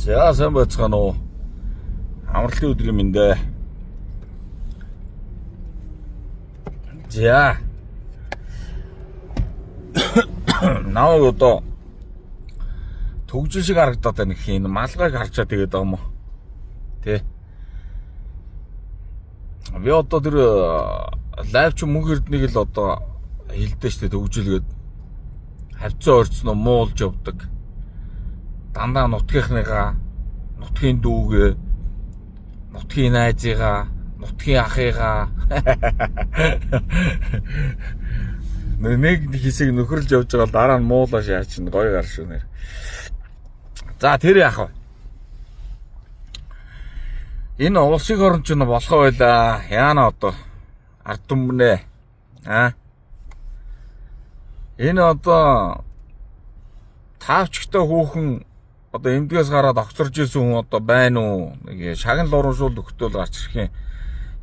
За сайн байцгаана уу. Амралтын өдрийн мэндэ. За. Наа одоо төгжил шиг харагдаад байна гэх юм. Малгайг харчаа тэгээд байгаа юм уу? Тэ. Би одоо тэр лайвч мөнх эрднийг л одоо хэлдэж штэ төгжилгээд хавцаа орцноо муулж явдаг. Дандаа нутгийнхныгаа, нутгийн дүүгээ, нутгийн найзыгаа, нутгийн ахыгаа нэг хэсэг нөхөрлж явж байгаа дараа нь муулаа шаачин гоё гар шүү нэр. За тэр яах вэ? Энэ улсын орн ч болохоо байла. Яана одоо ард түмнэ. Энэ одоо таавчтай хүүхэн одоо эмдгээс гараад огцорж исэн хүн одоо байна уу? Нэг шагнал урамшуул өгтөл гарч ирэх юм.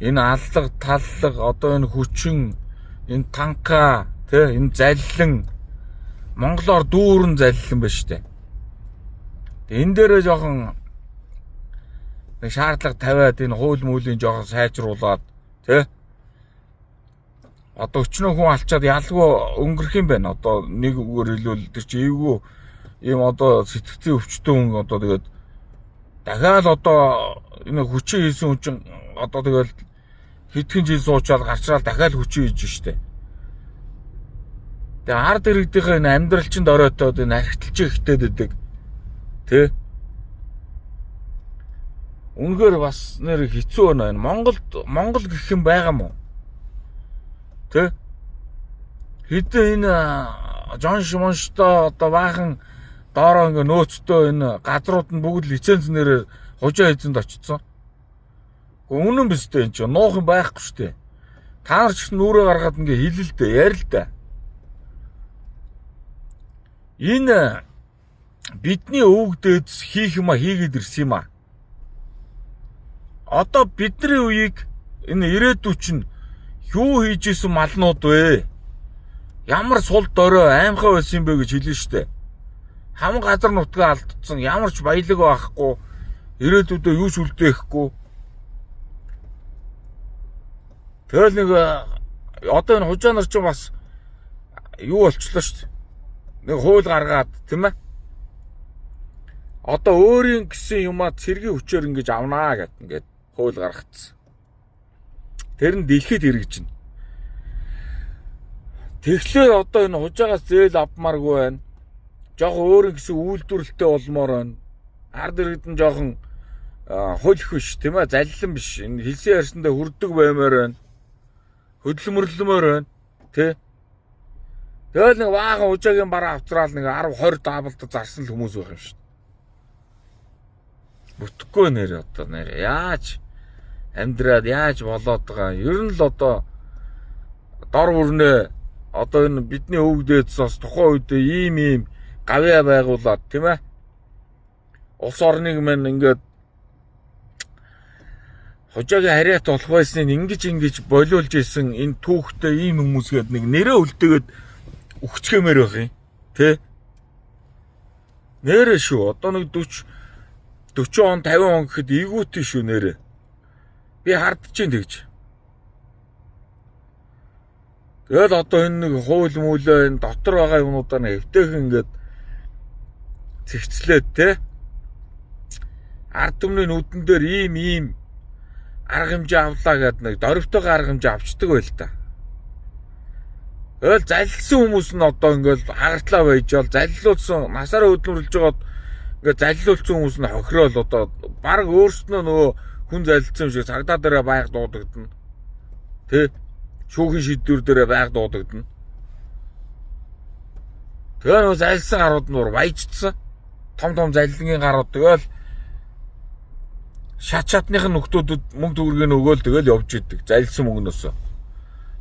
Энэ аллаг, таллаг, одоо энэ хүчин, энэ танка, тэ энэ заллин монголоор дүүрэн заллин ба штэ. Энэ дээрээ жоохон нэг шаардлага тавиад энэ хууль муулийн жоохон сайжруулад тэ одоо өчнөө хүн алчаад ялгүй өнгөрөх юм байна. Одоо нэг үгээр хэлбэл тэр чи эвгүй ийм одоо сэтгцийн өвчтөн хүн одоо тэгээд дахиад одоо энэ хүчин хийсэн хүн чинь одоо тэгээд хэдхэн жил суучаад гарчраад дахиад хүчин хийж штэ. Тэгээ ард иргэдийнхээ энэ амьдрал чинь доройтоод энэ архитэлж ихтэй дэдэг. Тэ? Үнэхээр бас нэр хэцүү байна. Монгол гэх юм байгаа мó? Тэ? Хэдэн энэ Жон Шимонштой одоо баахан доороо ингээ нөөцтэй энэ газрууд нь бүгд лиценз нэрээр хужаа эзэнд очсон. Үнэн биз дээ энэ ч нуух юм байхгүй шүү дээ. Та нар ч нүрээ гаргаад ингээ хэлэлдэ ярилдэ. Энэ бидний өвгдөөд хийх юма хийгээд ирсэн юм а. Одоо бидний үеиг энэ ирээдүй чинь юу хийж исэн малнууд вэ? Ямар сул дорой аимхай байсан юм бэ гэж хэлнэ шүү дээ. Хам газар нутгаа алдсан, ямар ч баялаг байхгүй, ирээдүйдээ юу ч үлдээхгүй. Тэгэл нэг одоо энэ хужаа нар ч бас юу болчлоо шүү дээ. Нэг хууль гаргаад тийм ээ. Одоо өөрийн гэсэн юмаа цэргийн хүчээр ингэж авнаа гэд ингээд хууль гаргацсан. Тэр нь дэлхийд хэрэгжинэ. Тэгэхээр одоо энэ хужаагаас зээл авмааргүй байна. Жохон өөрийн гэсэн үйлдвэрлэлтэй болмоор байна. Ард иргэд нь жохон хөлөх биш тийм ээ, заллин биш. Энэ хэлсэн ярьсандаа хүрдэг баймаар байна. Хөдөлмөрлөмөр байна. Тэ. Тэгэл нэг баахан хужаагийн бараа авцраал нэг 10 20 даблд зарсан л хүмүүс байх юм шүү. Бүтэхгүй нэр одоо нэр яаж амьдраад яаж болоод байгаа. Ер нь л одоо дор бүрнээ одоо энэ бидний өвгдөөдс бас тухайн үед ийм гавья байгуулад тийм ээ. Улс орныг мань ингээд хожоогийн хариат болох байсныг ингэж болиулж исэн энэ түүхтэй ийм хүмүүсгээд нэг нэрээ үлдээгээд өгцгэмээр байх юм тий. Нэрээ шүү. Одоо нэг 40 он 50 он гэхэд эйгүүтэй шүү нэрээ. Би хардчихээн тэгж. Тэгэл одоо энэ нэг хууль мөлөө энэ дотор байгаа юмудаа нэг эвтэйхэн ингээд цэгцлээд те ард түмний нүдэн дээр ийм арга хэмжээ авлаа гэдэг нэг дөрвтойгоо арга хэмжээ авчдаг байл та. Тэгэл залилсан хүмүүс нь одоо ингээд хагартлаа байж бол залилуулсан насаараа хөдөлмөрлөж байгаад ингээд залилуулсан хүмүүс нь хохироол одоо баг өөрснөө нөгөө хүн залилсан юм шиг цагдаа дээрээ байг дуудагдана. Тэ шүүхийн шийдвэр дээрээ байг дуудагдана. Тэгээ нөгөө залилсан гарууд нь баяжцсан. Том залилангийн гарууд тэгэл шатных нөхдүүдэд мөнгө төгрөгийг өгөөл тэгэл явж идэг залилсан мөнгнөөс.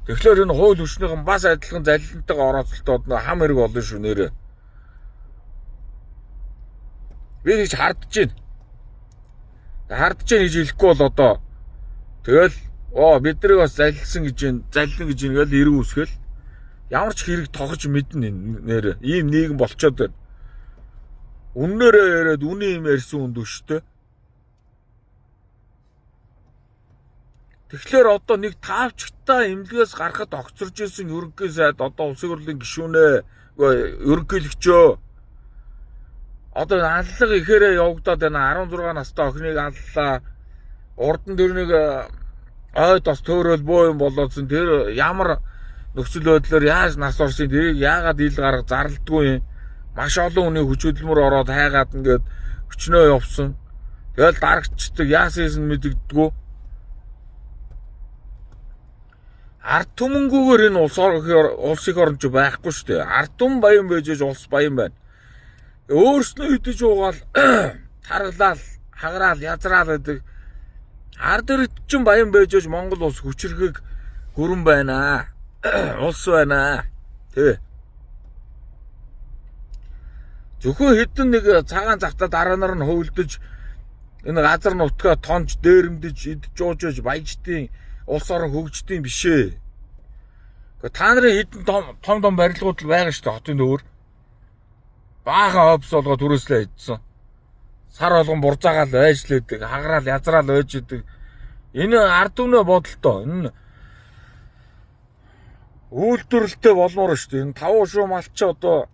Тэгэхээр энэ хууль хүчнийхэн бас адилхан залилантайгаа орооцолтоод хам хэрэг болно шүү нэрээ. Би гэж хардж байна. Хардж байна гэж хэлэхгүй бол одоо тэгэл бид нарыг бас залилсан гэж залилна гэж ингээл эрг үсгэл ямар ч хэрэг тохож мэднэ нэрээ. Ийм нийгэм болчоод байна. Үннээрээ яриад үний юм ярьсан хүн дүштэй. Тэгэхээр одоо нэг таавчтай эмнэлгээс гарахад огцорж исэн ерөнхий сайд одоо улсын хурлын гишүүнээ ерөнхийлөгчөө одоо аллага ихээрээ явагдаад байна. 16 настай охиныг аллаа. Урд нь тэр нэг ойд бас төөрөөл боо юм болоодсэн. Тэр ямар нөхцөл байдлаар яаж нас орсон тэрийг яагаад ил гарга зарлдгүй юм. Маш олон хүний хүч хөдөлмөр ороод хайгаад ингээд өчнөө явсан. Тэгэл дарагчдаг яасан мэдэгддэггүй. Ард түмэнгүүгээр энэ улс их оронч байхгүй шүү дээ. Ард түмэн баян байж улс баян байна. Өөрснөө идэж уугаал таргалал, хагараал, язраал гэдэг. Ард ирд чинь баян байж Монгол улс хүчрхэг гүрэн байна. Улс байна. Тэ. Зөвхөн хэдэн нэг цагаан завтаа дараа нар нь хөвөлдөж энэ газар нутгаа тонж дээрэмдэж идж уужж баяждیں۔ Улс орон хөгждیں۔ Бишээ. Гэхдээ та нарын хэдэн том барилгууд л байгаа шүү дээ хотын дөөр. Баахан офис болгоо түрээслээ хийдсэн. Сар болгон бурзаагаал байж лээдэг, хагараал язраал байж идэг. Энэ ард түмний бодолтой. Энэ үйлдвэрлэлтэй болмоор шүү дээ. Энэ 5 шуу мал чи одоо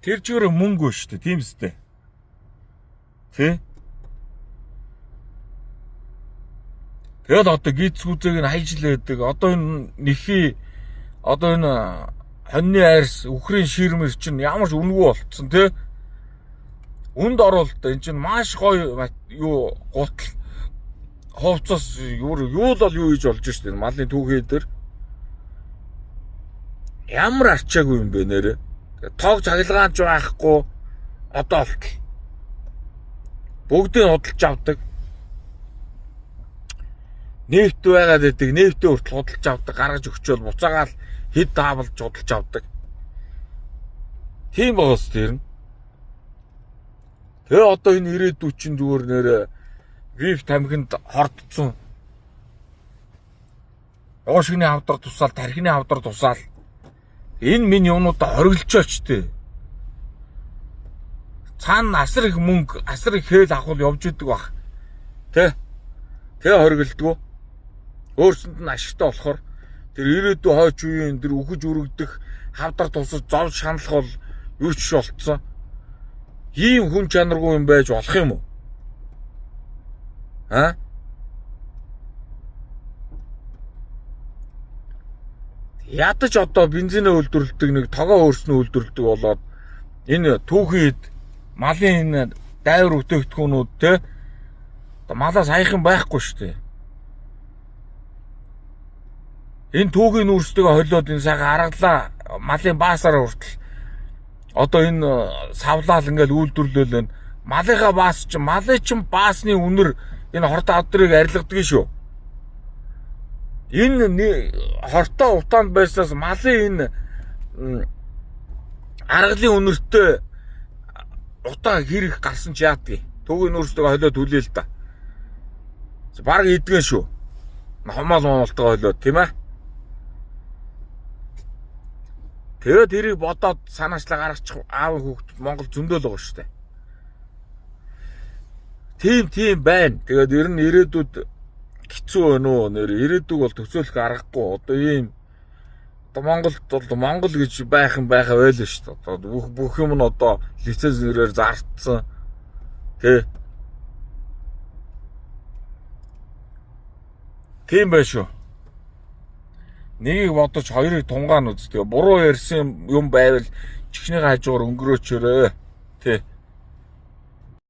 тэр чигээр мөнгө шүү дээ. Тийм үстэй. Тэ? Тэгэл одоо гизгүүзэг нь хайжлээдэг. Одоо энэ нэхий одоо энэ хоньны айрс үхрийн ширмэр чинь ямар ч үнэгүй болцсон тий. Үнд оруулалт энэ чинь маш гоё юу гутал ховцос юу л бол юу хийж болж штэ малын түүхий дээр. Ямар арчаагүй юм бэ нэрэ. Тог цахилгаанч байхгүй одоо болтол. Бүгдийг худалдаж авдаг. Нефт байгаад байдаг, нефтээ хүртэл худалдаж авдаг, гаргаж өгчөөл буцаагаал хэд таавалж худалдаж авдаг. Тийм байгаас тэр нь. Тэгээ одоо энэ ирээдүйд чинь зүгээр нэрэ вив тамхинд хордсон. Оошигны хавдар тусаал, тархины хавдар тусаал. Энэ минь юмнуудаа хориглочооч тээ. Цаана асар их мөнгө, асар их хээл ахвал явж идэг бах. Тэ? Тэгээ хориглдгоо. Өөрсөнд нь ашигтай болохоор тэр ирээдүйн хойч үеийн тэр үхэж үрэгдэх хавдар тусаж зовж шаналх бол юу ч болцсон. Ийм хүн чанаргүй юм байж болох юм уу? Аа? Ядаж одоо бензинээ үйлдвэрлэдэг нэг тогоо өөрснөө үйлдвэрлэдэг болоод энэ түүхийд малын энэ дайвар бүтээгдэхүүнүүд те малаа саяхан байхгүй шүү дээ. Энэ түүхийн нүүрстэйгээ холиод энэ сайхан аргалаа малын баасаараа хүртэл одоо энэ савлаал ингээл үйлдвэрлэл энэ малынхаа баас чинь малын чинь баасны үнэр энэ хортой авдрыг арилгадаг шүү. Энэ хортой утаанд байснаас малын энэ аргалын үнэртэй утаа хэрэг гарсан ч яадгийг. Түүхийн нүүрстэйгээ холиод хүлээл л да. Бараг идэгэн шүү. Хомоол монолтойгоо холиод тийм ээ. Тэгээд тэрийг бодоод санаачлаа гаргачих аав хүүхэд Монгол зөндөл байгаа шүү дээ. Тийм байна. Тэгээд ер нь ирээдүйд хэцүү байна уу? Нэр ирээдүг бол төсөөлөх аргагүй. Одоо ийм одоо Монголд бол Монгол гэж байхаа байлаа шүү дээ. Одоо бүх юм нь одоо лиценз нэрээр зардсан. Тэ. Тийм байх шүү. Нэгийг бодож хоёрыг тунгаан үз. Тэгээ буруу ярьсан юм байвал чихний хажуугаар өнгөрөөчөрөө. Тэ.